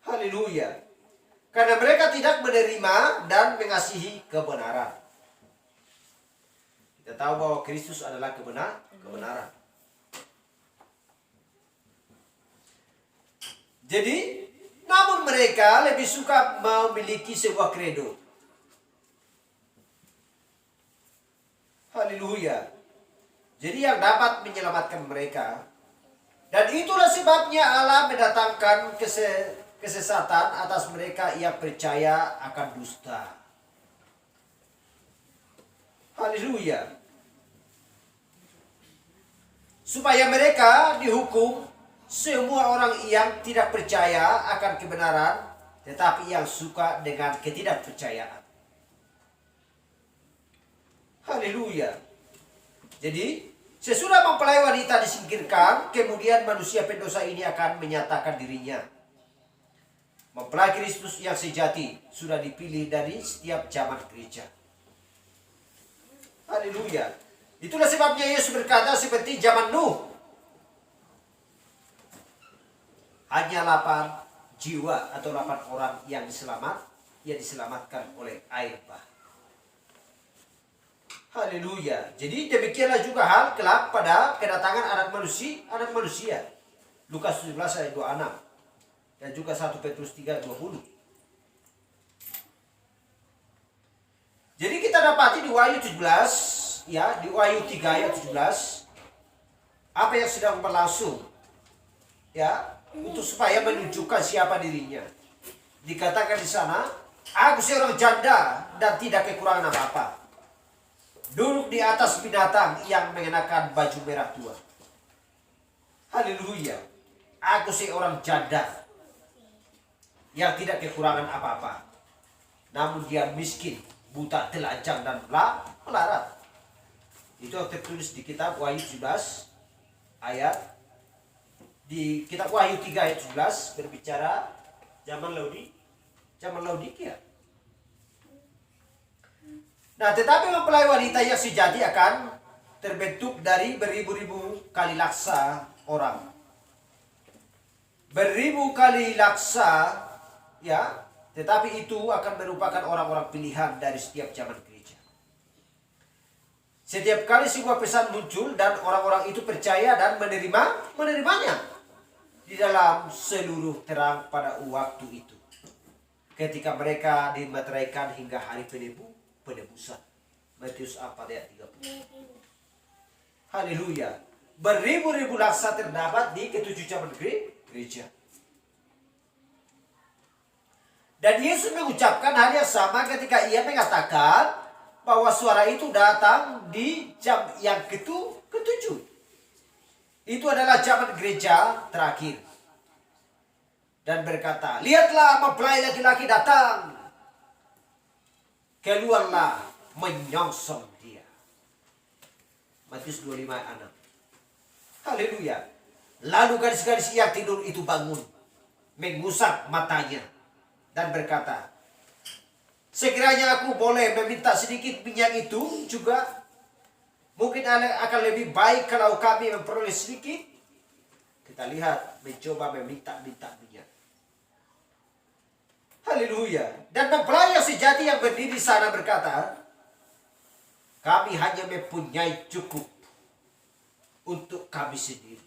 Speaker 1: Haleluya. Karena mereka tidak menerima dan mengasihi kebenaran. Kita tahu bahwa Kristus adalah kebenaran. Jadi, namun mereka lebih suka memiliki sebuah kredo. Haleluya. Jadi yang dapat menyelamatkan mereka. Dan itulah sebabnya Allah mendatangkan kesesatan atas mereka yang percaya akan dusta. Haleluya. Supaya mereka dihukum semua orang yang tidak percaya akan kebenaran, tetapi yang suka dengan ketidakpercayaan. Haleluya. Jadi sesudah mempelai wanita disingkirkan, kemudian manusia pendosa ini akan menyatakan dirinya. Mempelai Kristus yang sejati sudah dipilih dari setiap zaman gereja. Haleluya. Itulah sebabnya Yesus berkata seperti zaman Nuh. Hanya 8 jiwa atau 8 orang yang diselamatkan oleh air bah. Haleluya. Jadi demikianlah juga hal kelak pada kedatangan anak manusia. Lukas 17 ayat 26 dan juga 1 Petrus 3:20. Jadi kita dapati di Wahyu 17, ya, di Wahyu 3 ayat 17 apa yang sedang berlangsung. Ya, untuk supaya menunjukkan siapa dirinya. Dikatakan di sana, aku seorang janda dan tidak kekurangan apa-apa. Duduk di atas binatang yang mengenakan baju merah tua. Haleluya. Aku seorang janda yang tidak kekurangan apa-apa. Namun dia miskin, buta, telanjang, dan melarat. Itu yang tertulis di kitab Wahyu 17 ayat. Di kitab Wahyu 3 ayat 17 berbicara zaman Laodikia. Nah, tetapi mempelai wanita yang sejati akan terbentuk dari beribu-ribu kali laksa orang. Beribu kali laksa, ya, tetapi itu akan merupakan orang-orang pilihan dari setiap zaman gereja. Setiap kali sebuah pesan muncul dan orang-orang itu percaya dan menerimanya di dalam seluruh terang pada waktu itu. Ketika mereka dimateraikan hingga hari penebusan. Matius 4 ayat 30. Haleluya. Beribu-ribu laksa terdapat di ketujuh zaman gereja. Dan Yesus mengucapkan hal yang sama ketika ia mengatakan bahwa suara itu datang di jam yang ketujuh. Itu adalah zaman gereja terakhir. Dan berkata, lihatlah mempelai laki-laki datang. Keluarlah menyongsong dia. Matius 25 ayat 6. Haleluya. Lalu gadis-gadis yang tidur itu bangun, mengusap matanya, dan berkata, sekiranya aku boleh meminta sedikit minyak itu juga, mungkin akan lebih baik kalau kami memperoleh sedikit. Kita lihat, mencoba meminta-minta minyak. Haleluya. Dan mempelai yang sejati yang berdiri di sana berkata, Kami hanya mempunyai cukup untuk kami sendiri.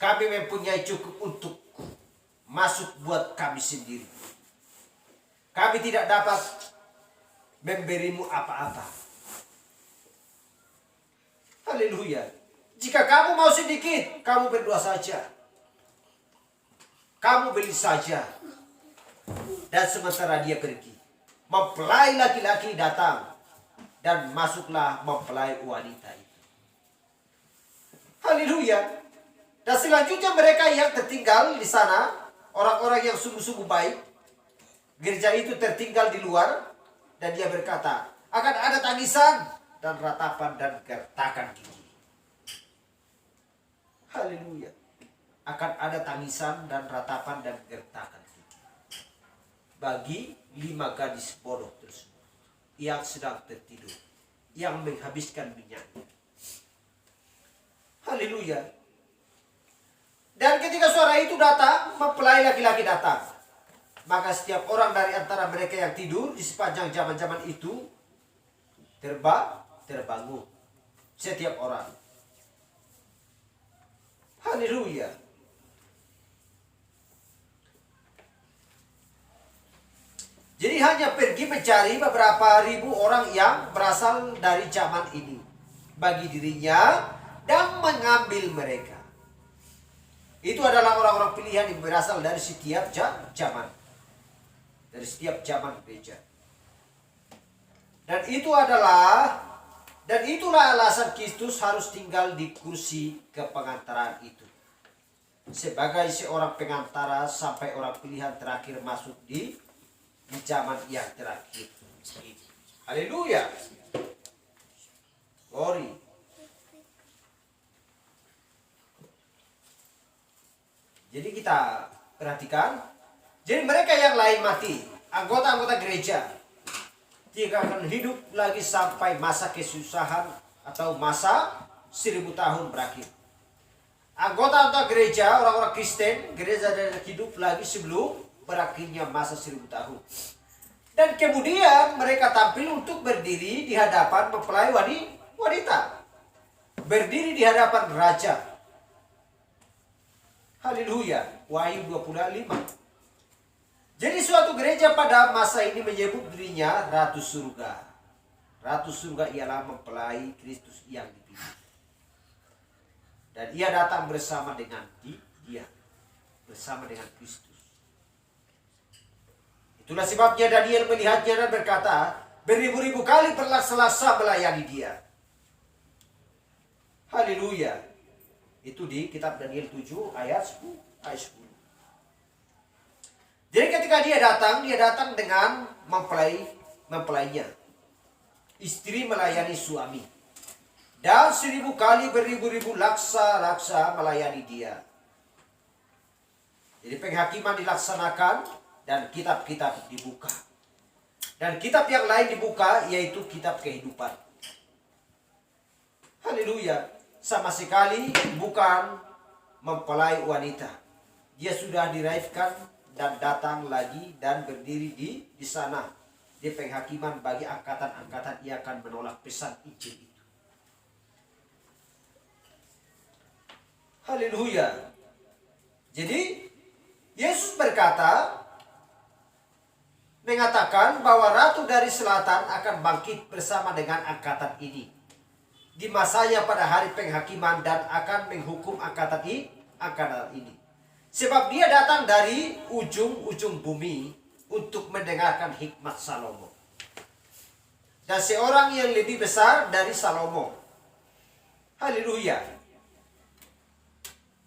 Speaker 1: Kami mempunyai cukup untuk masuk buat kami sendiri. Kami tidak dapat memberimu apa-apa. Haleluya. Jika kamu mau sedikit, kamu berdoa saja. Kamu beli saja. Dan sementara dia pergi, mempelai laki-laki datang dan masuklah mempelai wanita itu. Haleluya. Dan selanjutnya mereka yang tertinggal di sana, orang-orang yang sungguh-sungguh baik, gereja itu tertinggal di luar, dan dia berkata, akan ada tangisan dan ratapan dan gertakan gigi. Haleluya. Akan ada tangisan dan ratapan dan gertakan gigi bagi 5 gadis bodoh tersebut yang sedang tertidur, yang menghabiskan minyaknya. Haleluya. Dan ketika suara itu datang, mempelai laki-laki datang. Maka setiap orang dari antara mereka yang tidur di sepanjang zaman-zaman itu terbangun. Setiap orang. Haleluya. Jadi hanya pergi mencari beberapa ribu orang yang berasal dari zaman ini bagi dirinya dan mengambil mereka. Itu adalah orang-orang pilihan yang berasal dari setiap zaman. Dari setiap zaman gereja. Dan itulah alasan Kristus harus tinggal di kursi kepengantaran itu. Sebagai seorang pengantara sampai orang pilihan terakhir masuk di zaman yang terakhir. Haleluya. Glory. Jadi kita perhatikan. Jadi mereka yang lain mati, anggota-anggota gereja, tidak akan hidup lagi sampai masa kesusahan atau masa 1000 tahun berakhir. Anggota-anggota gereja, orang-orang Kristen, gereja hidup lagi sebelum berakhirnya masa 1000 tahun. Dan kemudian mereka tampil untuk berdiri di hadapan mempelai wanita. Berdiri di hadapan raja. Haleluya. Wahyu 25. Jadi suatu gereja pada masa ini menyebut dirinya Ratu Surga. Ratu Surga ialah mempelai Kristus yang dipilih. Dan ia datang bersama dengan dia. Bersama dengan Kristus. Itulah sebabnya Daniel melihatnya dan berkata, beribu-ribu kali berlaksa-laksa melayani dia. Haleluya. Itu di kitab Daniel 7 ayat 10. Jadi ketika dia datang dengan mempelainya. Istri melayani suami. Dan 1000 kali beribu-ribu laksa melayani dia. Jadi penghakiman dilaksanakan dan kitab-kitab dibuka. Dan kitab yang lain dibuka yaitu kitab kehidupan. Haleluya. Sama sekali bukan mempelai wanita. Dia sudah diraihkan dan datang lagi dan berdiri di sana. Di penghakiman bagi angkatan-angkatan ia akan menolak pesan Injil itu. Haleluya. Jadi Yesus mengatakan bahwa Ratu dari Selatan akan bangkit bersama dengan angkatan ini di masanya pada hari penghakiman dan akan menghukum angkatan ini. Sebab dia datang dari ujung-ujung bumi untuk mendengarkan hikmat Salomo. Dan seorang yang lebih besar dari Salomo. Haleluya.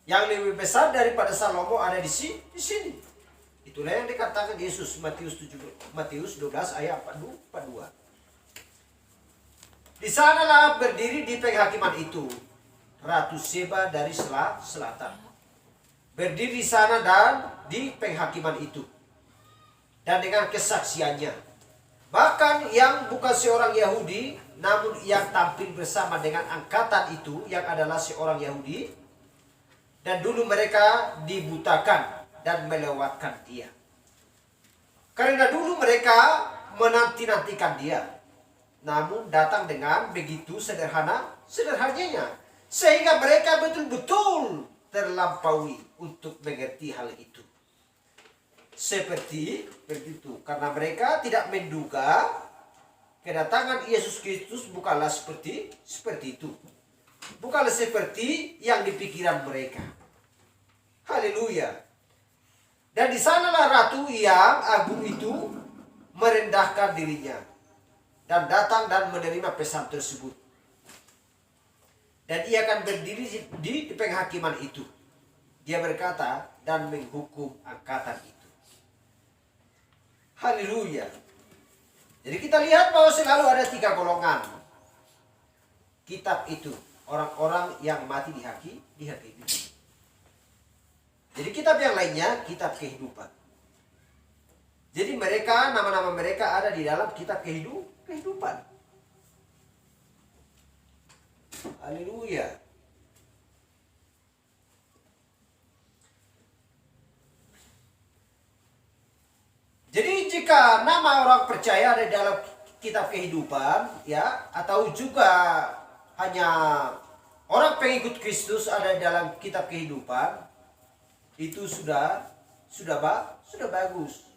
Speaker 1: Yang lebih besar daripada Salomo ada di sini. Itulah yang dikatakan Yesus Matius 12 ayat 42. Di sanalah berdiri di penghakiman itu Ratu Seba dari selatan. Berdiri di sana dan di penghakiman itu. Dan dengan kesaksiannya. Bahkan yang bukan seorang Yahudi, namun yang tampil bersama dengan angkatan itu yang adalah seorang Yahudi. Dan dulu mereka dibutakan dan melewatkan dia. Karena dulu mereka menanti-nantikan dia. namun datang dengan begitu sederhananya. Sehingga mereka betul-betul terlampaui untuk mengerti hal itu. Seperti itu. Karena mereka tidak menduga kedatangan Yesus Kristus bukanlah seperti itu. Bukanlah seperti yang dipikiran mereka. Haleluya. Dan di sanalah Ratu yang agung itu merendahkan dirinya dan datang dan menerima pesan tersebut. Dan ia akan berdiri di penghakiman itu. Dia berkata dan menghukum angkatan itu. Haleluya. Jadi kita lihat bahwa selalu ada 3 golongan kitab itu. Orang-orang yang mati dihakimi. Jadi kitab yang lainnya kitab kehidupan. Jadi mereka, nama-nama mereka ada di dalam kitab kehidupan. Haleluya. Jadi jika nama orang percaya ada di dalam kitab kehidupan, ya, atau juga hanya orang pengikut Kristus ada di dalam kitab kehidupan, itu sudah bagus.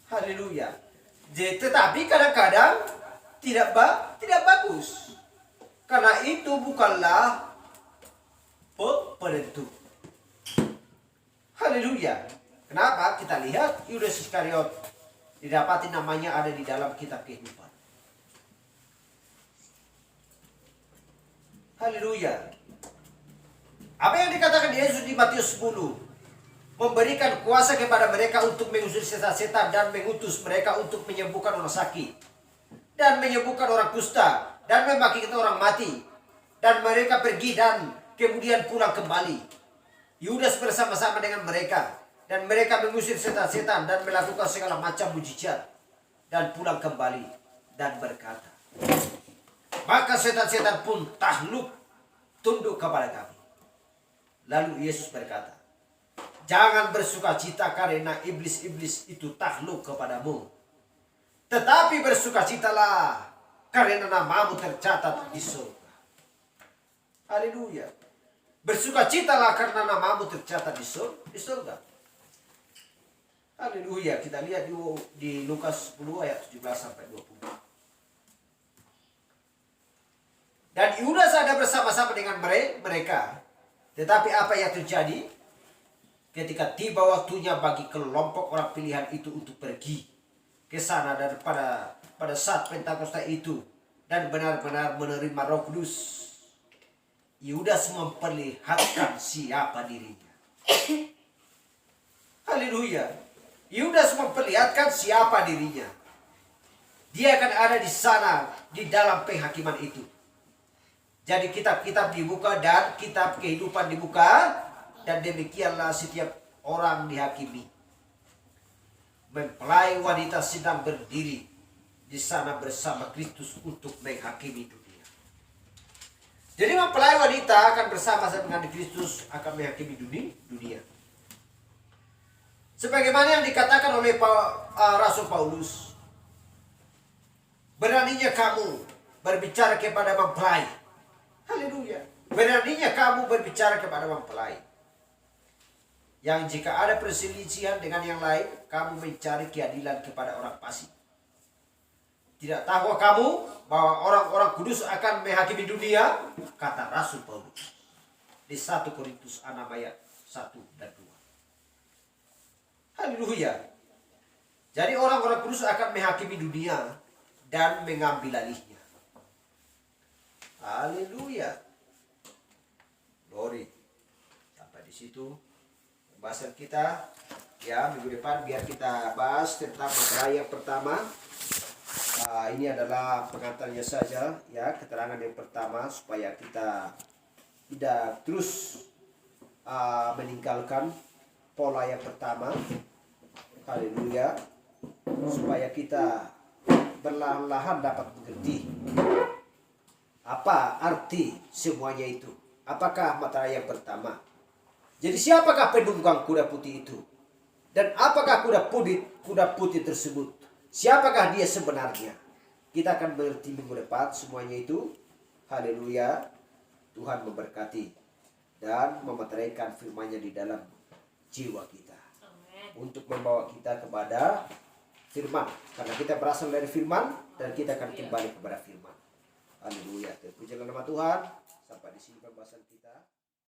Speaker 1: Haleluya. Tetapi kadang-kadang tidak bagus. Karena itu bukanlah penentu. Haleluya. Kenapa? Kita lihat Yudas Iskariot didapati namanya ada di dalam kitab kehidupan. Haleluya. Apa yang dikatakan Yesus di Matius 10? Memberikan kuasa kepada mereka untuk mengusir setan-setan dan mengutus mereka untuk menyembuhkan orang sakit dan menyembuhkan orang kusta dan membangkitkan orang mati, dan mereka pergi dan kemudian pulang kembali. Yudas bersama-sama dengan mereka, dan mereka mengusir setan-setan dan melakukan segala macam mujizat, dan pulang kembali dan berkata, maka setan-setan pun takluk tunduk kepada kami. Lalu Yesus berkata, jangan bersukacita karena iblis-iblis itu takluk kepadamu, tetapi bersukacitalah karena namamu tercatat di surga. Haleluya. Bersukacitalah karena namamu tercatat di surga. Haleluya. Kita lihat di Lukas 10 ayat 17 sampai 20. Dan Yudas ada bersama-sama dengan mereka. Tetapi apa yang terjadi? Ketika tiba waktunya bagi kelompok orang pilihan itu untuk pergi ke sana dan pada saat Pentakosta itu dan benar-benar menerima Roh Kudus, Yudas memperlihatkan siapa dirinya. Haleluya. Yudas memperlihatkan siapa dirinya. Dia akan ada di sana di dalam penghakiman itu. Jadi kitab-kitab dibuka dan kitab kehidupan dibuka, dan demikianlah setiap orang dihakimi. Mempelai wanita sedang berdiri di sana bersama Kristus untuk menghakimi dunia. Jadi mempelai wanita akan bersama-sama dengan Kristus akan menghakimi dunia. Sebagaimana yang dikatakan oleh Rasul Paulus, beraninya kamu berbicara kepada mempelai. Haleluya. Beraninya kamu berbicara kepada mempelai. Yang jika ada perselisihan dengan yang lain, kamu mencari keadilan kepada orang fasik. Tidak tahu kamu bahwa orang-orang kudus akan menghakimi dunia? Kata Rasul Paulus di 1 Korintus 6 ayat 1 dan 2. Haleluya. Jadi orang-orang kudus akan menghakimi dunia dan mengambil alihnya. Haleluya. Glory. Sampai di situ pembahasan kita, ya, minggu depan biar kita bahas tentang materi yang pertama. Ini adalah pengantarnya saja, ya, keterangan yang pertama supaya kita tidak terus meninggalkan pola yang pertama. Haleluya. Supaya kita perlahan-lahan dapat mengerti apa arti semuanya itu. Apakah materi yang pertama? Jadi siapakah penunggang kuda putih itu? Dan apakah kuda putih tersebut? Siapakah dia sebenarnya? Kita akan berhenti minggu depan semuanya itu. Haleluya. Tuhan memberkati dan memeteraikan firman-Nya di dalam jiwa kita. Untuk membawa kita kepada firman. Karena kita berasal dari firman dan kita akan kembali kepada firman. Haleluya. Terpujilah nama Tuhan. Sampai di sini pembahasan kita.